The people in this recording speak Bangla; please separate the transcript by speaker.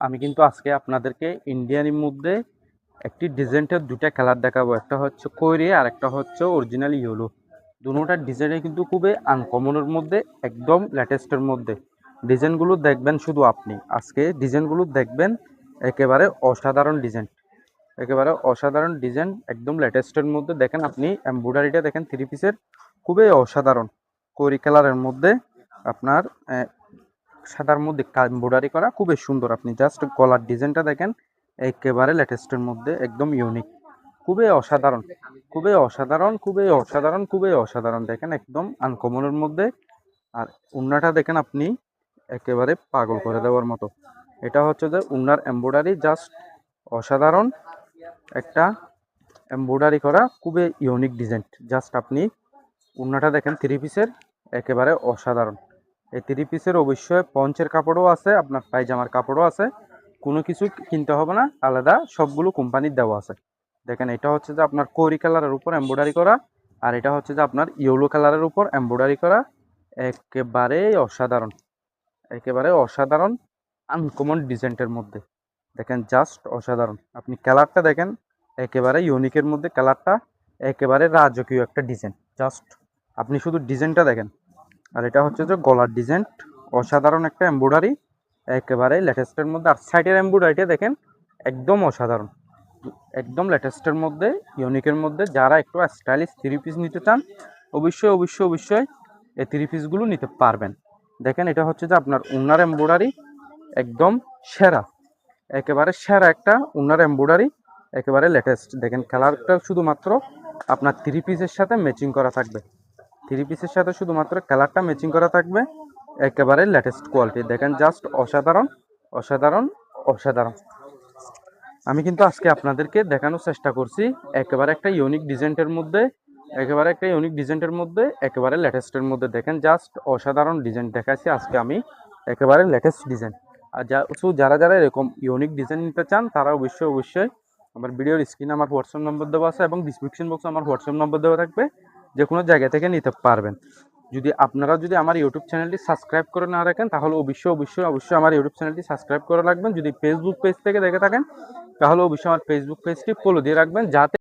Speaker 1: আমি কিন্তু আজকে আপনাদেরকে ইন্ডিয়ানের মধ্যে একটি ডিজাইনের দুটা কালার দেখাবো। একটা হচ্ছে খয়েরি আর একটা হচ্ছে অরিজিনাল ইয়েলো। দুটোটার ডিজাইনে কিন্তু খুবই আনকমনের মধ্যে, একদম লেটেস্টের মধ্যে। ডিজাইনগুলো দেখবেন শুধু আপনি আজকে ডিজাইনগুলো দেখবেন, একেবারে অসাধারণ ডিজাইন, একেবারে অসাধারণ ডিজাইন, একদম লেটেস্টের মধ্যে। দেখেন আপনি এমব্রয়ডারিটা দেখেন, থ্রি পিসের খুবই অসাধারণ। খয়েরি কালারের মধ্যে আপনার সাদার মধ্যে এমব্রয়ডারি করা, খুবই সুন্দর। আপনি জাস্ট গলার ডিজাইনটা দেখেন, একেবারে লেটেস্টের মধ্যে, একদম ইউনিক, খুবই অসাধারণ, খুবই অসাধারণ, খুবই অসাধারণ, খুবই অসাধারণ। দেখেন একদম আনকমনের মধ্যে। আর উন্নাটা দেখেন আপনি, একেবারে পাগল করে দেওয়ার মতো। এটা হচ্ছে যে উন্নার এমব্রয়ডারি, জাস্ট অসাধারণ একটা এমব্রয়ডারি করা, খুবই ইউনিক ডিজাইন। জাস্ট আপনি উন্নাটা দেখেন, থ্রি পিসের একেবারে অসাধারণ। এই থ্রি পিসের অবশ্যই পঞ্চের কাপড়ও আছে, আপনার পায়জামার কাপড়ও আছে, কোনো কিছু কিনতে হবে না, আলাদা সবগুলো কোম্পানির দেওয়া আছে। দেখেন এটা হচ্ছে যে আপনার খয়েরি কালারের উপর এমব্রয়ডারি করা, আর এটা হচ্ছে যে আপনার ইয়েলো কালারের উপর এমব্রয়ডারি করা। একেবারে অসাধারণ, একেবারে অসাধারণ, আনকমন ডিজাইনের মধ্যে। দেখেন জাস্ট অসাধারণ। আপনি কালারটা দেখেন, একেবারে ইউনিকের মধ্যে কালারটা, একেবারে রাজকীয় একটা ডিজাইন। জাস্ট আপনি শুধু ডিজাইনটা দেখেন। আর এটা হচ্ছে যে গলার ডিজাইন, অসাধারণ একটা এমব্রয়ডারি, একেবারে লেটেস্টের মধ্যে। আর সাইডের এমব্রয়ডারিটা দেখেন, একদম অসাধারণ, একদম লেটেস্টের মধ্যে, ইউনিকের মধ্যে। যারা একটু স্টাইলিশ থ্রি পিস নিতে চান, অবশ্যই অবশ্যই অবশ্যই এই থ্রি পিসগুলো নিতে পারবেন। দেখেন এটা হচ্ছে যে আপনার উন্নার এমব্রয়ডারি, একদম সেরা, একেবারে সেরা একটা উন্নার এমব্রয়ডারি, একেবারে লেটেস্ট। দেখেন কালারটা শুধুমাত্র আপনার থ্রি পিসের সাথে ম্যাচিং করা থাকবে, থ্রি পিসের সাথে শুধুমাত্র কালারটা ম্যাচিং করা থাকবে, একেবারে লেটেস্ট কোয়ালিটি। দেখেন জাস্ট অসাধারণ, অসাধারণ, অসাধারণ। আমি কিন্তু আজকে আপনাদেরকে দেখানোর চেষ্টা করছি একেবারে একটা ইউনিক ডিজাইনের মধ্যে, একেবারে একটা ইউনিক ডিজাইনের মধ্যে, একেবারে লেটেস্টের মধ্যে। দেখেন জাস্ট অসাধারণ ডিজাইন দেখাচ্ছি আজকে আমি, একেবারে লেটেস্ট ডিজাইন। আর যারা যারা এরকম ইউনিক ডিজাইন নিতে চান, তারা অবশ্যই অবশ্যই আমার ভিডিওর স্ক্রিনে আমার হোয়াটসঅ্যাপ নম্বর দেওয়া আছে এবং ডিসক্রিপশন বক্সে আমার হোয়াটসঅ্যাপ নম্বর দেওয়া থাকবে, যে কোনো জায়গা থেকে নিতে পারবেন। যদি আমার ইউটিউব চ্যানেলটি সাবস্ক্রাইব করে না রাখেন, তাহলে অবশ্যই অবশ্যই অবশ্যই আমার ইউটিউব চ্যানেলটি সাবস্ক্রাইব করে রাখবেন। যদি ফেসবুক পেজ থেকে দেখে থাকেন, তাহলে অবশ্যই আমার ফেসবুক পেজটি ফলো দিয়ে রাখবেন, যাতে